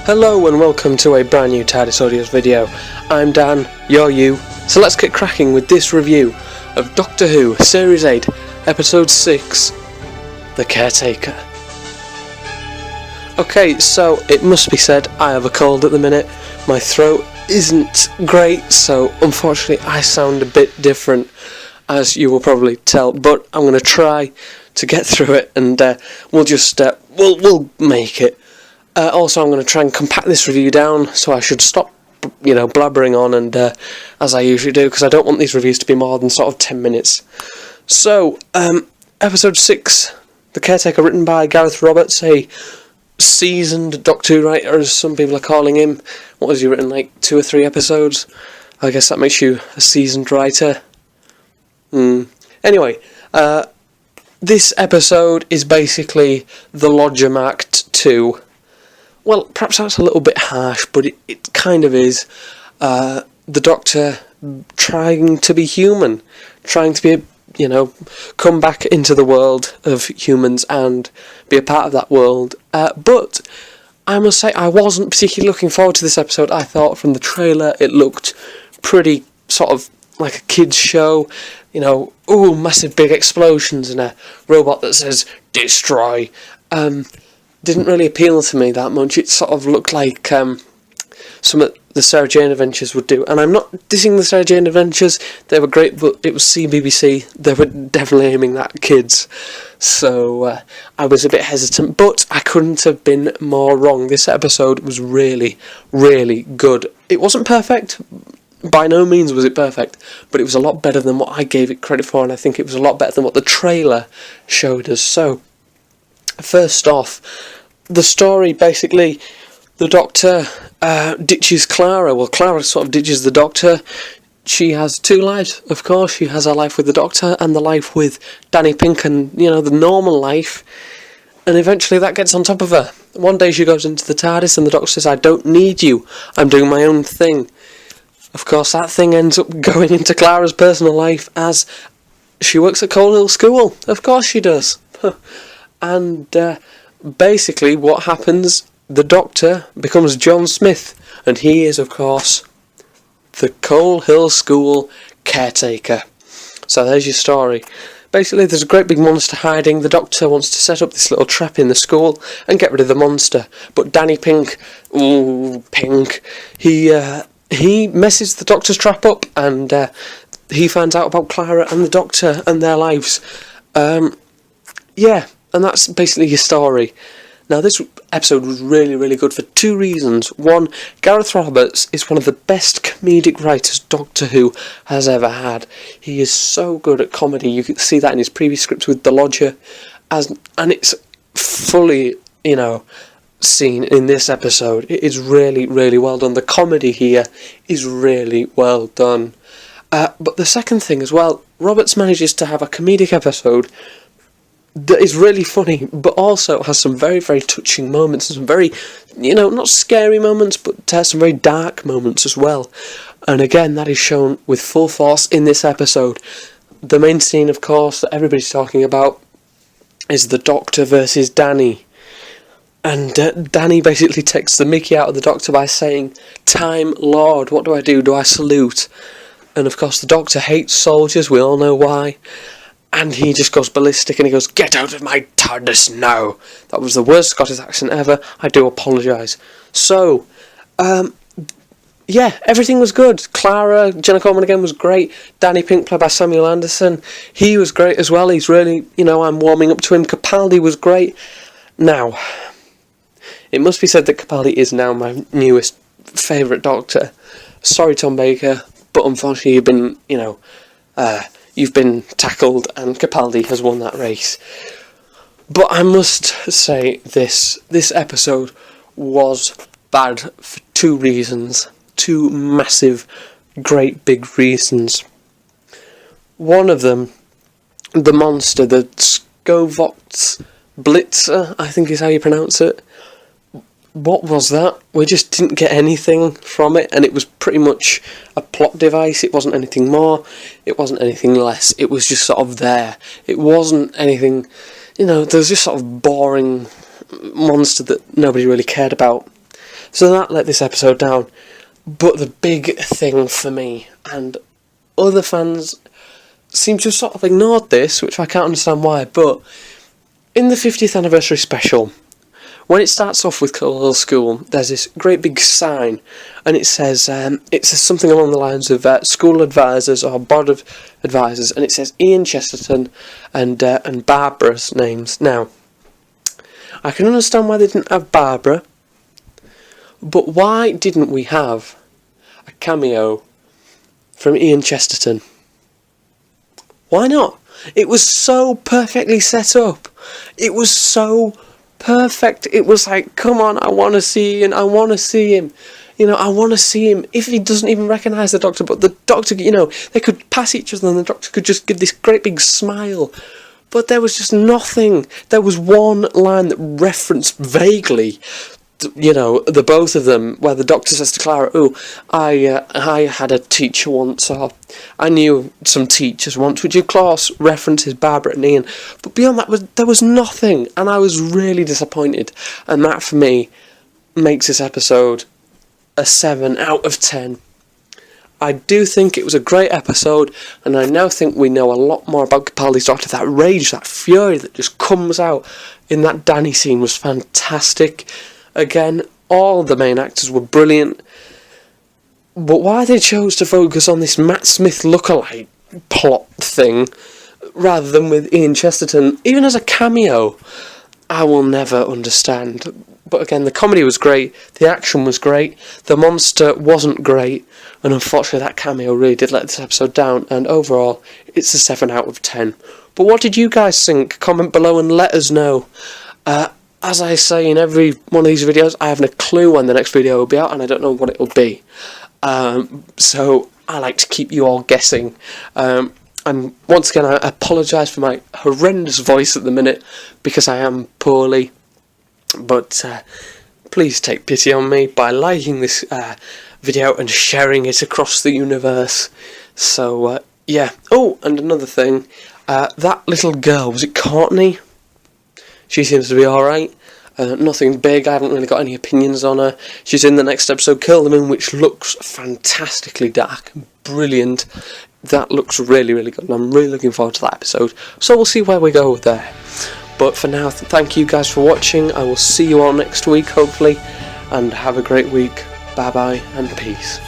Hello and welcome to a brand new TARDIS Audios video. I'm Dan, you're you, so let's get cracking with this review of Doctor Who Series 8, Episode 6, The Caretaker. Okay, so it must be said, I have a cold at the minute. My throat isn't great, so unfortunately I sound a bit different, as you will probably tell, but I'm going to try to get through it, and we'll make it. Also, I'm going to try and compact this review down, so I should stop, blabbering on, and as I usually do, because I don't want these reviews to be more than sort of 10 minutes. So, Episode 6, The Caretaker, written by Gareth Roberts, a seasoned Doctor Who writer, as some people are calling him. What has he written, like 2 or 3 episodes? I guess that makes you a seasoned writer. Anyway, this episode is basically The Lodger Act 2. Well, perhaps that's a little bit harsh, but it kind of is. The Doctor trying to be human, trying to be, come back into the world of humans and be a part of that world. But I must say, I wasn't particularly looking forward to this episode. I thought from the trailer it looked pretty sort of like a kid's show. Massive big explosions and a robot that says, destroy. Didn't really appeal to me that much. It sort of looked like some of the Sarah Jane Adventures would do. And I'm not dissing the Sarah Jane Adventures. They were great, but it was CBBC. They were definitely aiming at kids. So I was a bit hesitant, but I couldn't have been more wrong. This episode was really, really good. It wasn't perfect. By no means was it perfect, but it was a lot better than what I gave it credit for, and I think it was a lot better than what the trailer showed us. So, first off, the story, basically, the Doctor ditches Clara. Well, Clara sort of ditches the Doctor. She has 2 lives, of course. She has her life with the Doctor and the life with Danny Pink and, the normal life. And eventually that gets on top of her. One day she goes into the TARDIS and the Doctor says, I don't need you. I'm doing my own thing. Of course, that thing ends up going into Clara's personal life as she works at Coal Hill School. Of course she does. And basically what happens, the Doctor becomes John Smith, and he is, of course, the Coal Hill School caretaker. So there's your story. Basically, there's a great big monster hiding. The Doctor wants to set up this little trap in the school and get rid of the monster. But Danny Pink, he messes the Doctor's trap up, and he finds out about Clara and the Doctor and their lives. And that's basically your story. Now, this episode was really, really good for 2 reasons. One, Gareth Roberts is one of the best comedic writers Doctor Who has ever had. He is so good at comedy. You can see that in his previous scripts with The Lodger, and it's fully, seen in this episode. It is really, really well done. The comedy here is really well done. But the second thing as well, Roberts manages to have a comedic episode that is really funny, but also has some very, very touching moments, and some very, not scary moments, but some very dark moments as well. And again, that is shown with full force in this episode. The main scene, of course, that everybody's talking about is the Doctor versus Danny. And Danny basically takes the mickey out of the Doctor by saying, Time Lord, what do? Do I salute? And of course the Doctor hates soldiers, we all know why. And he just goes ballistic and he goes, get out of my TARDIS now! That was the worst Scottish accent ever, I do apologise. So, everything was good. Clara, Jenna Coleman again was great. Danny Pink, played by Samuel Anderson, he was great as well. He's really, I'm warming up to him. Capaldi was great. Now, it must be said that Capaldi is now my newest favourite Doctor. Sorry, Tom Baker, but unfortunately you've been tackled and Capaldi has won that race. But I must say this episode was bad for 2 reasons. 2 massive, great big reasons. One of them, the monster, the Scovox Blitzer, I think is how you pronounce it. What was that? We just didn't get anything from it, and it was pretty much a plot device. It wasn't anything more, it wasn't anything less. It was just sort of there. It wasn't anything, there was just sort of boring monster that nobody really cared about. So that let this episode down. But the big thing for me, and other fans seem to have sort of ignored this, which I can't understand why, but in the 50th anniversary special, when it starts off with Colwell School, there's this great big sign, and it says something along the lines of school advisors or board of advisors, and it says Ian Chesterton and Barbara's names. Now, I can understand why they didn't have Barbara, but why didn't we have a cameo from Ian Chesterton? Why not? It was so perfectly set up. It was so perfect. It was like, come on, I want to see Ian, I want to see him. I want to see him. If he doesn't even recognise the Doctor, but the Doctor, they could pass each other and the Doctor could just give this great big smile. But there was just nothing. There was one line that referenced vaguely, the both of them, where the Doctor says to Clara, I had a teacher once, or I knew some teachers once, which of course references Barbara and Ian, but beyond that there was nothing, and I was really disappointed, and that for me makes this episode a 7 out of 10. I do think it was a great episode, and I now think we know a lot more about Capaldi's Doctor. That rage, that fury that just comes out in that Danny scene was fantastic. Again, all the main actors were brilliant, but why they chose to focus on this Matt Smith lookalike plot thing rather than with Ian Chesterton, even as a cameo, I will never understand. But again, the comedy was great, the action was great, the monster wasn't great, and unfortunately that cameo really did let this episode down, and overall, it's a 7 out of 10. But what did you guys think? Comment below and let us know. As I say in every one of these videos, I haven't a clue when the next video will be out, and I don't know what it will be. So I like to keep you all guessing. And once again, I apologise for my horrendous voice at the minute, because I am poorly. But please take pity on me by liking this video and sharing it across the universe. So, yeah. Oh, and another thing. That little girl, was it Courtney? She seems to be alright. Nothing big, I haven't really got any opinions on her. She's in the next episode, Kill Them In, which looks fantastically dark and brilliant. That looks really, really good, and I'm really looking forward to that episode. So we'll see where we go there. But for now, thank you guys for watching. I will see you all next week, hopefully, and have a great week. Bye-bye, and peace.